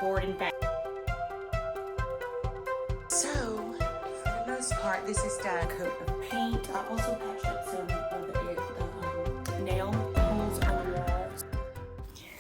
board and batten. So, for the most part, this is done. A coat of paint. I also patched up some of the nail holes on the walls.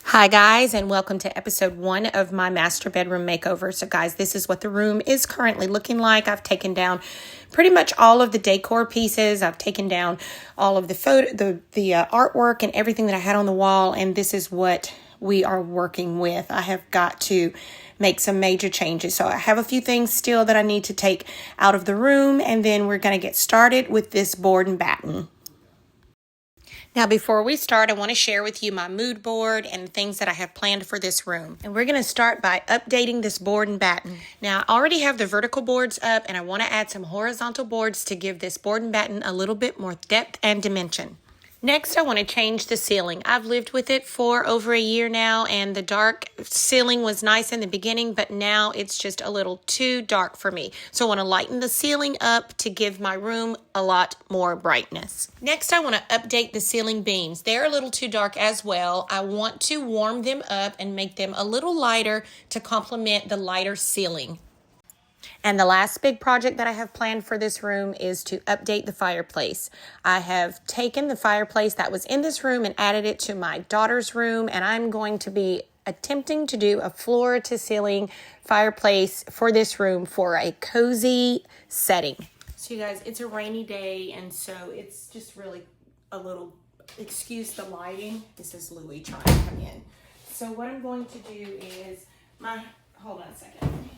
Hi guys, and welcome to episode 1 of my master bedroom makeover. So guys, this is what the room is currently looking like. I've taken down pretty much all of the decor pieces. I've taken down all of the artwork and everything that I had on the wall, and this is what we are working with. I have got to make some major changes. So I have a few things still that I need to take out of the room, and then we're going to get started with this board and batten. Now, before we start, I want to share with you my mood board and things that I have planned for this room. And we're going to start by updating this board and batten. Now, I already have the vertical boards up, and I want to add some horizontal boards to give this board and batten a little bit more depth and dimension. Next, I want to change the ceiling. I've lived with it for over a year now, and the dark ceiling was nice in the beginning, but now it's just a little too dark for me. So I want to lighten the ceiling up to give my room a lot more brightness. Next, I want to update the ceiling beams. They're a little too dark as well. I want to warm them up and make them a little lighter to complement the lighter ceiling. And the last big project that I have planned for this room is to update the fireplace. I have taken the fireplace that was in this room and added it to my daughter's room, and I'm going to be attempting to do a floor-to-ceiling fireplace for this room for a cozy setting. So you guys, it's a rainy day, and so it's just really a little, excuse the lighting. This is Louie trying to come in. So what I'm going to do is hold on a second.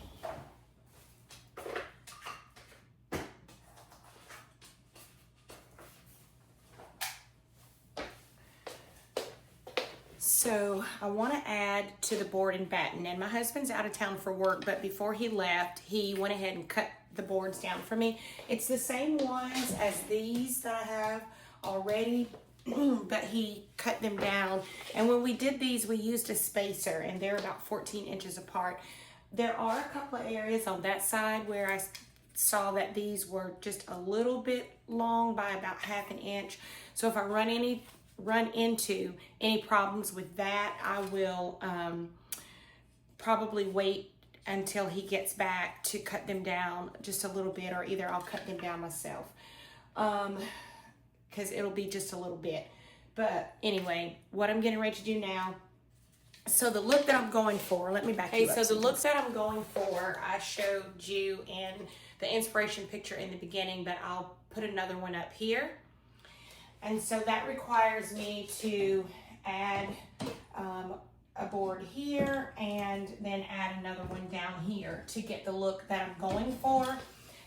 So I want to add to the board and batten, and my husband's out of town for work, but before he left, he went ahead and cut the boards down for me. It's the same ones as these that I have already, but he cut them down. And when we did these, we used a spacer, and they're about 14 inches apart. There are a couple of areas on that side where I saw that these were just a little bit long by about ½ an inch. So if I run into any problems with that, I will probably wait until he gets back to cut them down just a little bit, or either I'll cut them down myself because it'll be just a little bit. But anyway, what I'm getting ready to do now, so the look that I'm going for, let me back you up. So the look that I'm going for, I showed you in the inspiration picture in the beginning, but I'll put another one up here. And so that requires me to add a board here and then add another one down here to get the look that I'm going for.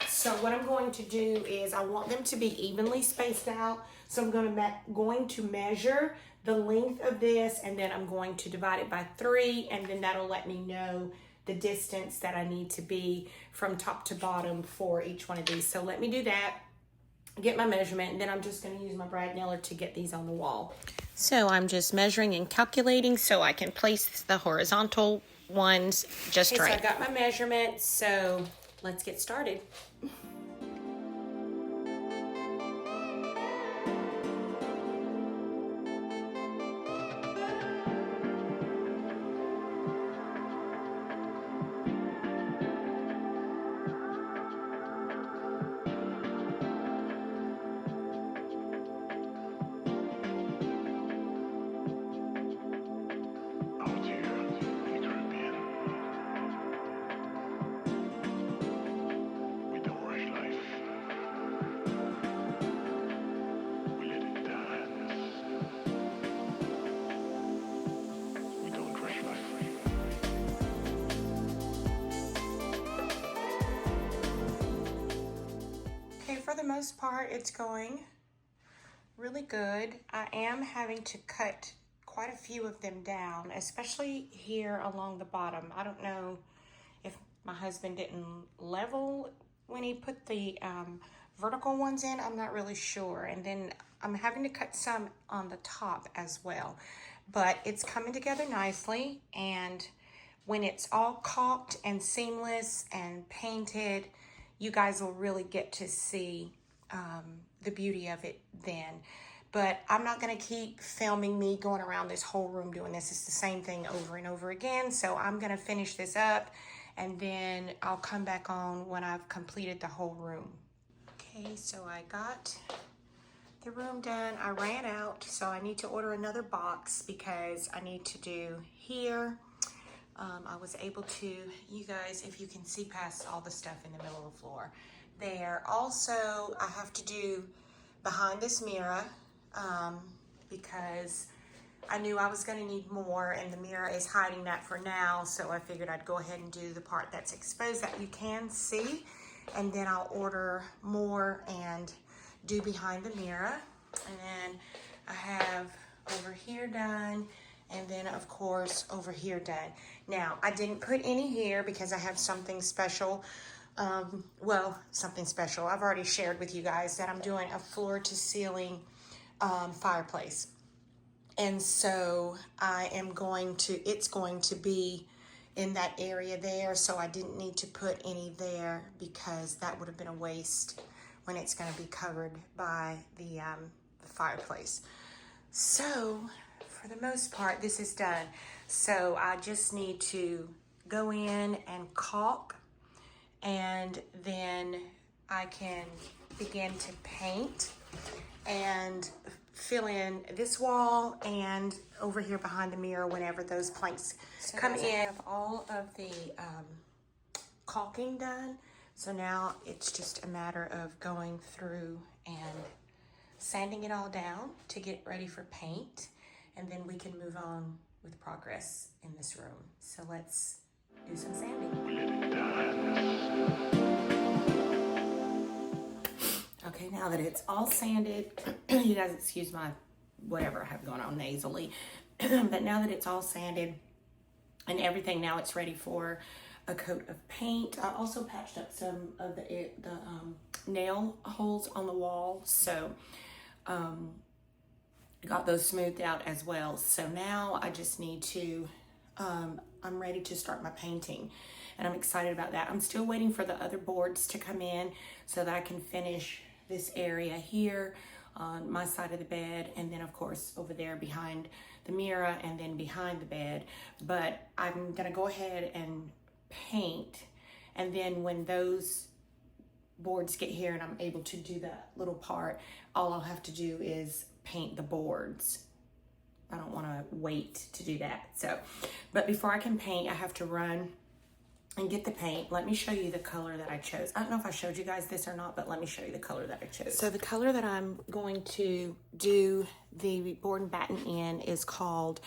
So what I'm going to do is I want them to be evenly spaced out. So I'm going to measure the length of this, and then I'm going to divide it by 3, and then that'll let me know the distance that I need to be from top to bottom for each one of these. So let me do that, get my measurement, and then I'm just going to use my brad nailer to get these on the wall. So I'm just measuring and calculating so I can place the horizontal ones just right. So I got my measurement, so let's get started. For the most part, it's going really good. I am having to cut quite a few of them down, especially here along the bottom. I don't know if my husband didn't level when he put the vertical ones in. I'm not really sure. And then I'm having to cut some on the top as well. But it's coming together nicely, and when it's all caulked and seamless and painted, you guys will really get to see the beauty of it then. But I'm not going to keep filming me going around this whole room doing this. It's the same thing over and over again. So I'm going to finish this up, and then I'll come back on when I've completed the whole room. Okay, so I got the room done. I ran out, so I need to order another box because I need to do here. I was able to, you guys, if you can see past all the stuff in the middle of the floor there. Also, I have to do behind this mirror because I knew I was going to need more, and the mirror is hiding that for now, so I figured I'd go ahead and do the part that's exposed that you can see, and then I'll order more and do behind the mirror. And then I have over here done, and then of course over here done. Now I didn't put any here because I have something special. Something special. I've already shared with you guys that I'm doing a floor to ceiling fireplace. And so it's going to be in that area there. So I didn't need to put any there because that would have been a waste when it's going to be covered by the fireplace. So for the most part, this is done. So I just need to go in and caulk, and then I can begin to paint and fill in this wall and over here behind the mirror whenever those planks come in. I have all of the caulking done. So now it's just a matter of going through and sanding it all down to get ready for paint, and then we can move on with progress in this room. So let's do some sanding. Okay, now that it's all sanded, you guys excuse my whatever I have going on nasally, but now that it's all sanded and everything, now it's ready for a coat of paint. I also patched up some of the nail holes on the wall, so got those smoothed out as well. So now I just need to, I'm ready to start my painting, and I'm excited about that. I'm still waiting for the other boards to come in so that I can finish this area here on my side of the bed, and then of course over there behind the mirror, and then behind the bed. But I'm gonna go ahead and paint, and then when those boards get here and I'm able to do that little part, all I'll have to do is paint the boards. I don't want to wait to do that. So, but before I can paint, I have to run and get the paint. Let me show you the color that I chose. I don't know if I showed you guys this or not, but let me show you the color that I chose. So the color that I'm going to do the board and batten in is called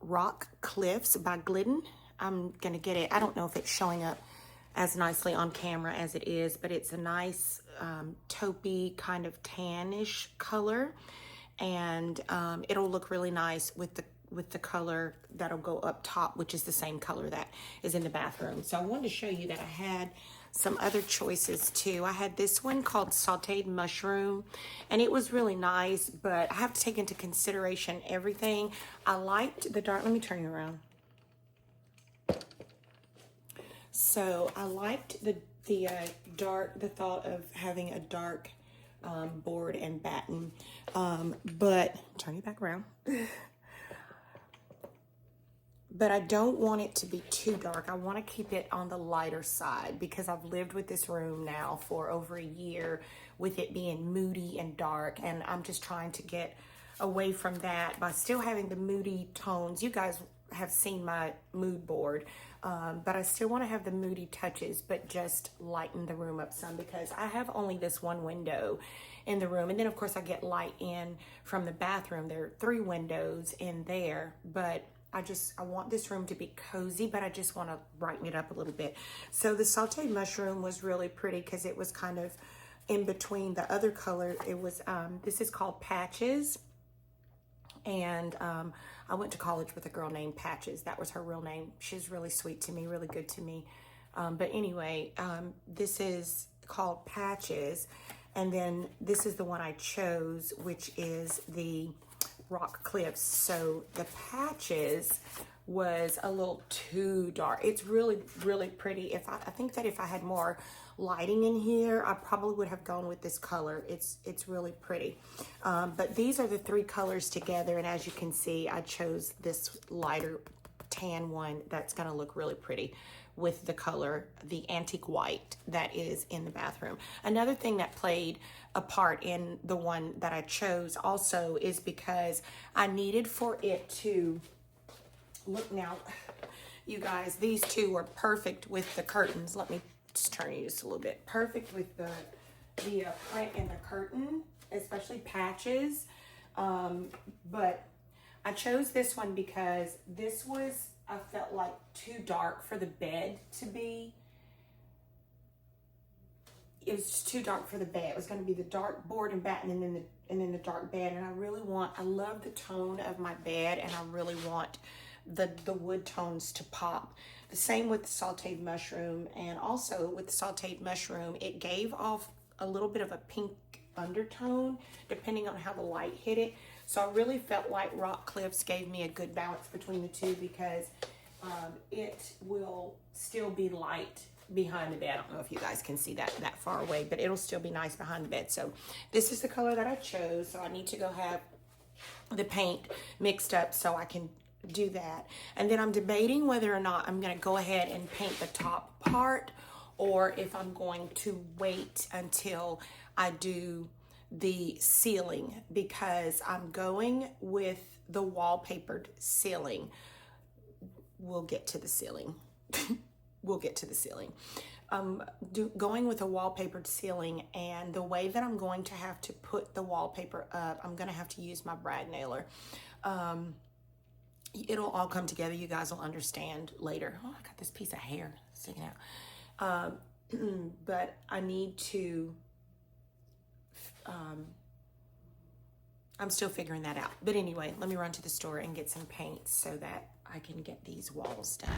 Rock Cliffs by Glidden. I'm gonna get it. I don't know if it's showing up as nicely on camera as it is, but it's a nice taupey kind of tannish color, and it'll look really nice with the color that'll go up top, which is the same color that is in the bathroom. So I wanted to show you that I had some other choices too. I had this one called Sauteed Mushroom, and it was really nice, but I have to take into consideration everything. I liked the dark, let me turn you around. So I liked the thought of having a dark board and batten, but turn you back around. But I don't want it to be too dark. I want to keep it on the lighter side because I've lived with this room now for over a year with it being moody and dark, and I'm just trying to get away from that by still having the moody tones. You guys have seen my mood board, but I still want to have the moody touches, but just lighten the room up some because I have only this one window in the room, and then of course I get light in from the bathroom. There are 3 windows in there, but I want this room to be cozy, but I just want to brighten it up a little bit. So the sauteed mushroom was really pretty because it was kind of in between the other color. It was, this is called Patches. And I went to college with a girl named Patches. That was her real name. She's really sweet to me, really good to me. But anyway, this is called Patches. And then this is the one I chose, which is the Rock Cliffs. So the Patches was a little too dark. It's really, really pretty. I think that if I had more lighting in here, I probably would have gone with this color. It's really pretty. But these are the 3 colors together, and as you can see, I chose this lighter tan one that's gonna look really pretty with the color, the antique white that is in the bathroom. Another thing that played a part in the one that I chose also is because I needed for it to look. Now, you guys, these 2 are perfect with the curtains. Let me just turn you just a little bit. Perfect with the print in the curtain, especially patches. But I chose this one because this was, I felt like, too dark for the bed to be. It was just too dark for the bed. It was going to be the dark board and batten, and then the dark bed. And I love the tone of my bed, and I really want the wood tones to pop. The same with the sauteed mushroom, and also with the sauteed mushroom, it gave off a little bit of a pink undertone depending on how the light hit it. So I really felt like Rock Cliffs gave me a good balance between the 2, because it will still be light behind the bed. I don't know if you guys can see that far away, but it'll still be nice behind the bed. So this is the color that I chose. So I need to go have the paint mixed up so I can do that. And then I'm debating whether or not I'm going to go ahead and paint the top part, or if I'm going to wait until I do the ceiling, because I'm going with the wallpapered ceiling. We'll get to the ceiling. We'll get to the ceiling. Going with a wallpapered ceiling, and the way that I'm going to have to put the wallpaper up, I'm going to have to use my brad nailer. It'll all come together. You guys will understand later. Oh, I got this piece of hair sticking out. But I need to, I'm still figuring that out. But anyway, let me run to the store and get some paint so that I can get these walls done.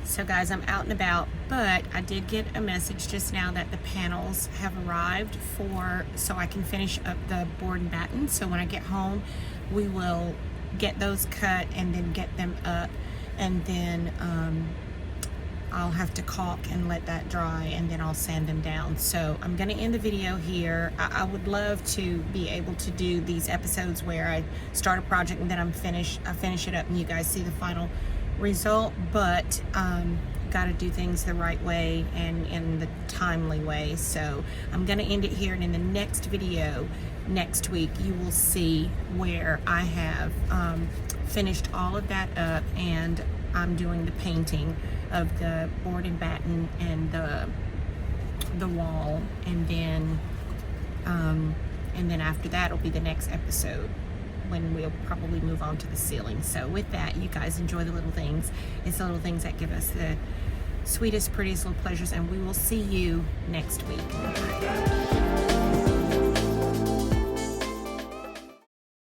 So guys, I'm out and about, but I did get a message just now that the panels have arrived so I can finish up the board and batten. So when I get home, we will get those cut and then get them up, and then I'll have to caulk and let that dry, and then I'll sand them down. So I'm gonna end the video here. I would love to be able to do these episodes where I start a project and then I finish it up and you guys see the final result, but gotta do things the right way and in the timely way. So I'm gonna end it here, and in the next video next week you will see where I have finished all of that up, and I'm doing the painting of the board and batten and the wall, and then after that will be the next episode when we'll probably move on to the ceiling. So with that, you guys enjoy the little things. It's the little things that give us the sweetest, prettiest little pleasures, and we will see you next week.